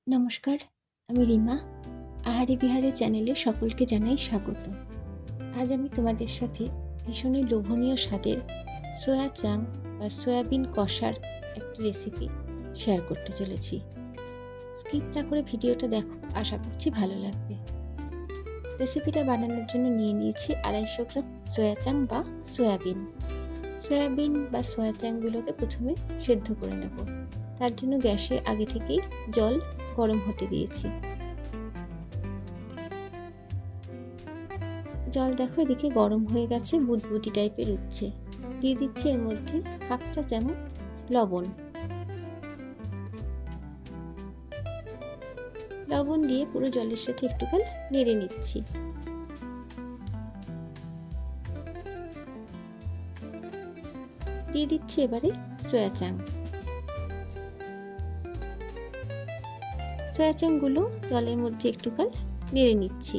নমস্কার, আমি রিমা। আহারে বিহারে চ্যানেলে সকলকে জানাই স্বাগত। আজ আমি তোমাদের সাথে ভীষণই লোভনীয় স্বাদের সোয়া চাং বা সয়াবিন কষার একটা রেসিপি শেয়ার করতে চলেছি। স্কিপ না করে ভিডিওটা দেখো, আশা করছি ভালো লাগবে। রেসিপিটা বানানোর জন্য নিয়ে নিয়েছি 250 গ্রাম সোয়া চাং বা সয়াবিন। সয়াবিন বা সোয়া চাংগুলোকে প্রথমে সেদ্ধ করে নেব। তার জন্য গ্যাসে আগে থেকেই জল গরম হতে দিয়েছি। জল দেখো এদিকে গরম হয়ে গেছে, বুদবুদি টাইপের উঠছে। দিয়ে দিচ্ছি এর মধ্যে হাফ চা চামচ লবণ। লবণ দিয়ে পুরো জলের সাথে একটুখান নেড়ে নিচ্ছি। দিয়ে দিচ্ছি এবারে সয়া চাং। সয়া চাংগুলো জলের মধ্যে একটুখান নেড়ে নিচ্ছি।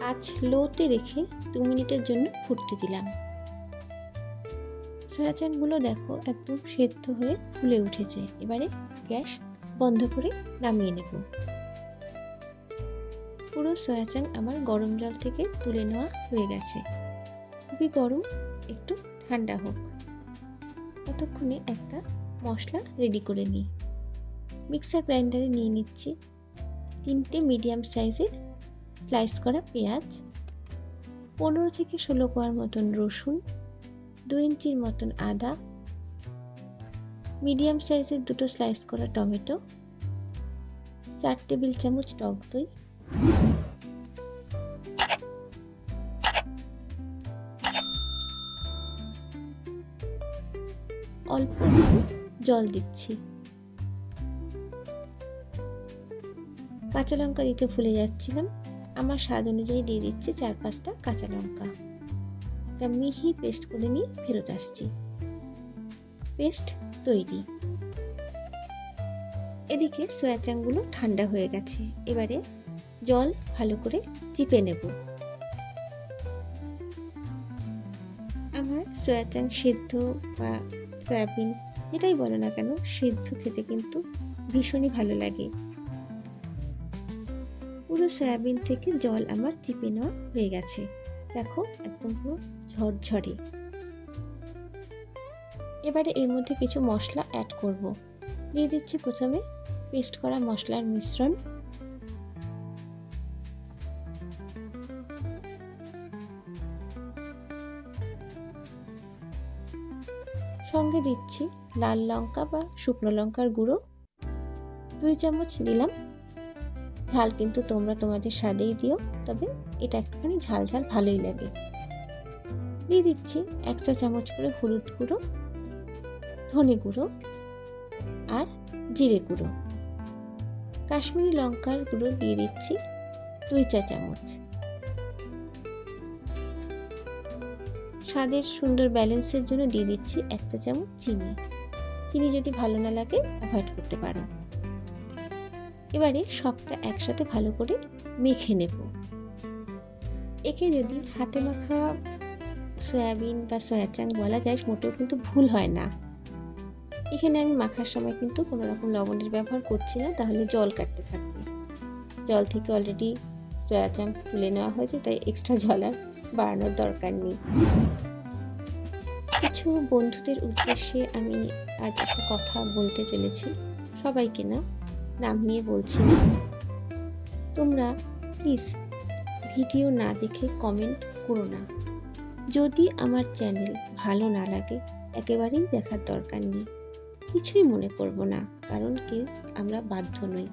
আঁচ লোতে রেখে 2 মিনিটের জন্য ফুটতে দিলাম। সয়া চাংগুলো দেখো একদম সেদ্ধ হয়ে ফুলে উঠেছে। এবারে গ্যাস বন্ধ করে নামিয়ে নেব। পুরো সয়া চাং আমার গরম জল থেকে তুলে নেওয়া হয়ে গেছে। খুবই গরম, একটু ঠান্ডা হোক। ততক্ষণে একটা মশলা রেডি করে নিই। মিক্সার গ্রাইন্ডারে নিয়ে নিচ্ছি 3টে মিডিয়াম সাইজের স্লাইস করা পেঁয়াজ, 15 থেকে 16 কোয়ার মতন রসুন, 2 ইঞ্চির মতন আদা, মিডিয়াম সাইজের 2টো স্লাইস করা টমেটো, 4 টেবিল চামচ টক দই, অল্প জল দিচ্ছি। কাঁচা লঙ্কা দিতে ভুলে যাচ্ছিলাম, আমার স্বাদ অনুযায়ী দিয়ে দিচ্ছি 4-5টা কাঁচা লঙ্কা। একটা মিহি পেস্ট করে নিয়ে ফেরত আসছি। পেস্ট তৈরি। এদিকে সয়া চাংগুলো ঠান্ডা হয়ে গেছে। এবারে জল ভালো করে চিপে নেব। আমার সয়া চাং সেদ্ধ বা সয়াবিন যেটাই বলো না কেন, সেদ্ধ খেতে কিন্তু ভীষণই ভালো লাগে। পুরো সয়াবিন থেকে জল আমার চিপে নেওয়া হয়ে গেছে। দেখো একদম পুরো ঝরঝরে। এবারে এর মধ্যে কিছু মশলা অ্যাড করব। দিয়ে দিচ্ছি প্রথমে পেস্ট করা মশলার মিশ্রণ, সঙ্গে দিচ্ছি লাল লঙ্কা বা শুকনো লঙ্কার গুঁড়ো 2 চামচ দিলাম। ঝাল কিন্তু তোমরা তোমাদের স্বাদেই দিও, তবে এটা একটুখানি ঝাল ঝাল ভালোই লাগে। দিয়ে দিচ্ছি 1 চা চামচ করে হলুদ গুঁড়ো, ধনে গুঁড়ো আর জিরে গুঁড়ো। কাশ্মীরি লঙ্কার গুঁড়ো দিয়ে দিচ্ছি 2 চা চামচ। স্বাদের সুন্দর ব্যালেন্সের জন্য দিয়ে দিচ্ছি 1 চা চামচ চিনি। চিনি যদি ভালো না লাগে অ্যাভয়েড করতে পারো। এবারে সবটা একসাথে ভালো করে মেখে নেব। একে যদি হাতে মাখা সয়াবিন বা সয়া চাং বলা যায়, মোটেও কিন্তু ভুল হয় না। এখানে আমি মাখার সময় কিন্তু কোনো রকম লবণের ব্যবহার করছি না, তাহলে জল কাটতে থাকবে। জল থেকে অলরেডি সয়া চাং তুলে নেওয়া হয়েছে, তাই এক্সট্রা জল আর বাড়ানোর দরকার নেই। কিছু বন্ধুদের উদ্দেশ্যে আমি আজ একটা কথা বলতে চলেছি। সবাইকে না, নাম নিয়ে বলছি না। তোমরা প্লিজ ভিডিও না দেখে কমেন্ট করো না। যদি আমার চ্যানেল ভালো না লাগে একেবারেই দেখার দরকার নেই, কিছুই মনে করব না, কারণ কেউ আমরা বাধ্য নই।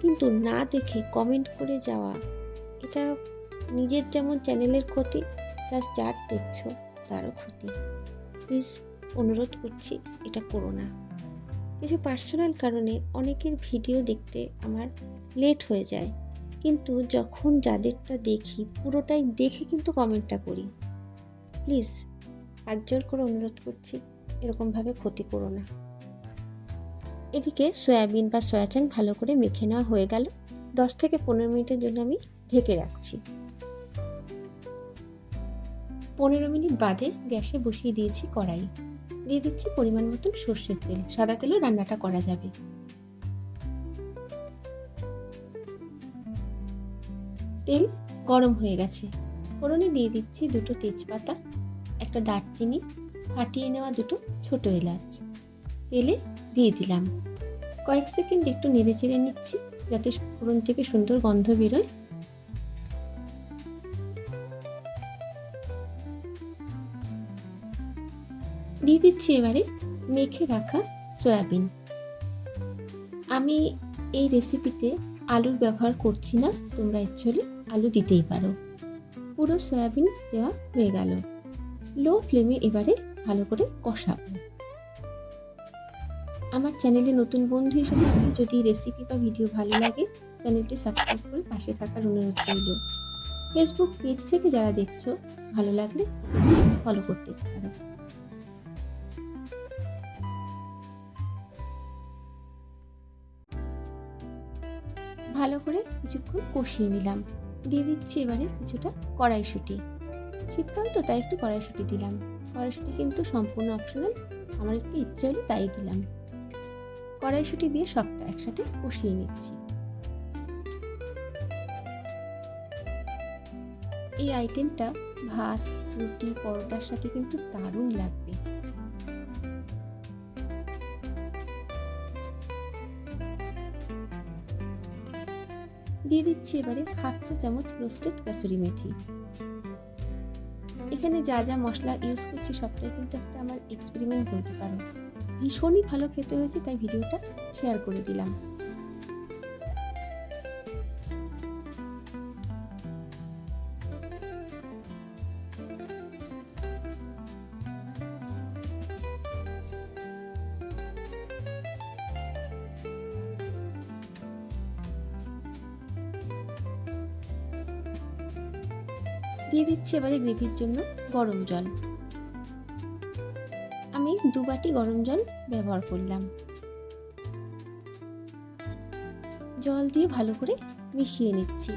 কিন্তু না দেখে কমেন্ট করে যাওয়া, এটা নিজের যেমন চ্যানেলের ক্ষতি, প্লাস যার দেখছো তারও ক্ষতি। প্লিজ অনুরোধ করছি, এটা করো না। কিছু পার্সোনাল কারণে অনেকের ভিডিও দেখতে আমার লেট হয়ে যায়, কিন্তু যখন যাদেরটা দেখি পুরোটাই দেখে কিন্তু কমেন্টটা করি। প্লিজ হাত জোর করে অনুরোধ করছি, এরকমভাবে ক্ষতি করো না। এদিকে সয়াবিন বা সয়া চাং ভালো করে মেখে নেওয়া হয়ে গেল। 10 থেকে 15 মিনিটের জন্য আমি ঢেকে রাখছি। 15 মিনিট বাদে গ্যাসে বসিয়ে দিয়েছি কড়াই। দিয়ে দিচ্ছি পরিমাণ মতন সর্ষের তেল, সাদা তেলেও রান্নাটা করা যাবে। তেল গরম হয়ে গেছে, ফোড়নে দিয়ে দিচ্ছি 2টো তেজপাতা, একটা দারচিনি, ফাটিয়ে নেওয়া 2টো ছোট এলাচ। তেলে দিয়ে দিলাম, কয়েক সেকেন্ড একটু নেড়ে চেড়ে নিচ্ছি যাতে ফোড়ন থেকে সুন্দর গন্ধ বেরোয়। দিয়ে দিচ্ছি এবারে মেখে রাখা সয়াবিন। আমি এই রেসিপিতে আলুর ব্যবহার করছি না, তোমরা ইচ্ছে হলে আলু দিতেই পারো। পুরো সয়াবিন দেওয়া হয়ে গেল। লো ফ্লেমে এবারে ভালো করে কষাবো। আমার চ্যানেলে নতুন বন্ধু হিসেবে যদি রেসিপি বা ভিডিও ভালো লাগে, চ্যানেলটি সাবস্ক্রাইব করে পাশে থাকার অনুরোধ রইল। ফেসবুক পেজ থেকে যারা দেখছো, ভালো লাগলে ফলো করতে পারো। ভালো করে কিছুক্ষণ কষিয়ে নিলাম। দিয়ে দিচ্ছি এবারে কিছুটা কড়াইশুঁটি। শীতকাল তো তাই একটু কড়াইশুঁটি দিলাম। কড়াইশুঁটি কিন্তু সম্পূর্ণ অপশনাল, আমার একটু ইচ্ছে হলো তাই দিলাম। কড়াইশুঁটি দিয়ে সবটা একসাথে কষিয়ে নিচ্ছি। এই আইটেমটা ভাত, রুটি, পরোটার সাথে কিন্তু দারুণ লাগবে। দিয়ে দিচ্ছি এবারে 1/2 চা চামচ রোস্টেড কাসুরি মেথি। এখানে যা যা মশলা ইউজ করছি সবটাই কিন্তু একটা আমার এক্সপেরিমেন্ট বলতে পারো। ভীষণই ভালো খেতে হয়েছে, তাই ভিডিওটা শেয়ার করে দিলাম। দিয়ে দিচ্ছি এবারে গ্রেভির জন্য গরম জল। আমি 2 বাটি গরম জল ব্যবহার করলাম। জল দিয়ে ভালো করে মিশিয়ে নিচ্ছি।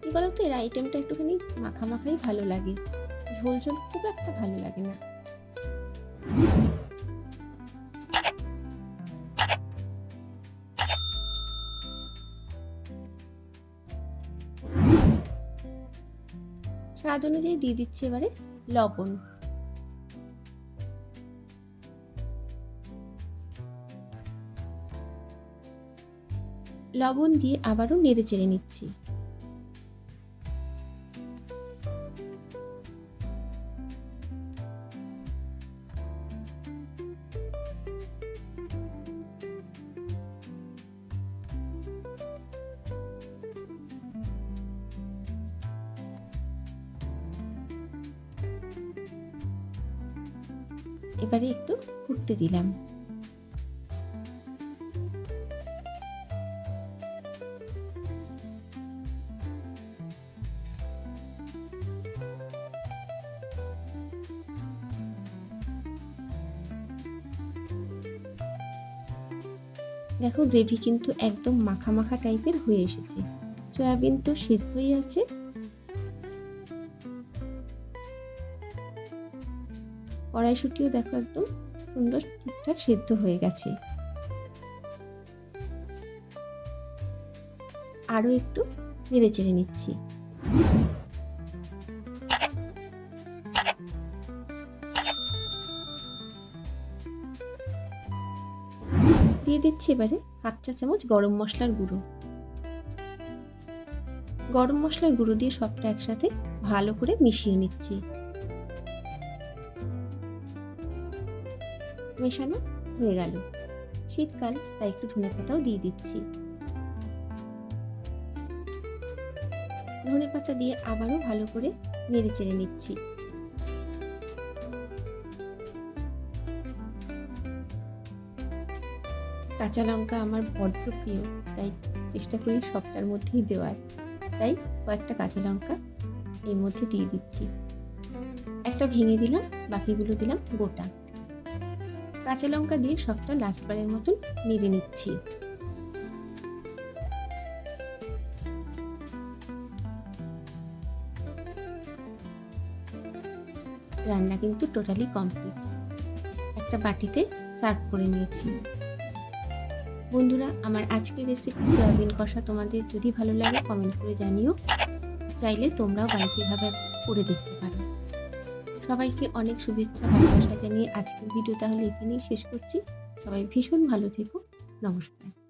কি বলতো, এর আইটেমটা একটুখানি মাখা মাখাই ভালো লাগে, ঝোল ঝোল খুব একটা ভালো লাগে না। স্বাদ অনুযায়ী দিয়ে দিচ্ছি এবারে লবণ। লবণ দিয়ে আবারও নেড়ে চেড়ে নিচ্ছি। এবারে একটু ফুটতে দিলাম। দেখো, গ্রেভি কিন্তু একদম মাখা মাখা টাইপের হয়ে এসেছে। সয়াবিন তো সিদ্ধই আছে। কড়াইশুঁটিও দেখো একদম সুন্দর ঠিকঠাক সিদ্ধ হয়ে গেছে। আরও একটু নেড়ে চেড়ে নিচ্ছি। দিয়ে দিচ্ছি এবারে 1/2 চা চামচ গরম মশলার গুঁড়ো। গরম মশলার গুঁড়ো দিয়ে সবটা একসাথে ভালো করে মিশিয়ে নিচ্ছি। মেশানো হয়ে গেল। শীতকাল, তাই একটু ধনেপাতাও দিয়ে দিচ্ছি। ধনেপাতা দিয়ে আবারও ভালো করে নেড়ে চেড়ে নিচ্ছি। কাঁচা লঙ্কা আমার বড্ড প্রিয়, তাই চেষ্টা করি সবটার মধ্যেই দেওয়ার। তাই কয়েকটা কাঁচা লঙ্কা এর মধ্যে দিয়ে দিচ্ছি। একটা ভেঙে দিলাম, বাকিগুলো দিলাম গোটা। কাঁচা লঙ্কা দিয়ে সবটা লাস্টবারের মতন নেড়ে নিচ্ছি। রান্না কিন্তু টোটালি কমপ্লিট। একটা বাটিতে সার্ভ করে নিয়েছি। বন্ধুরা, আমার আজকের রেসিপি সয়াবিন কষা তোমাদের যদি ভালো লাগে কমেন্ট করে জানিও। চাইলে তোমরাও বাড়িতে এভাবে করে দেখতে পারো। সবাইকে অনেক শুভেচ্ছা ভালোবাসা জানিয়ে আজকের ভিডিও তাহলে এখানেই শেষ করছি। সবাই ভীষণ ভালো থেকো। নমস্কার।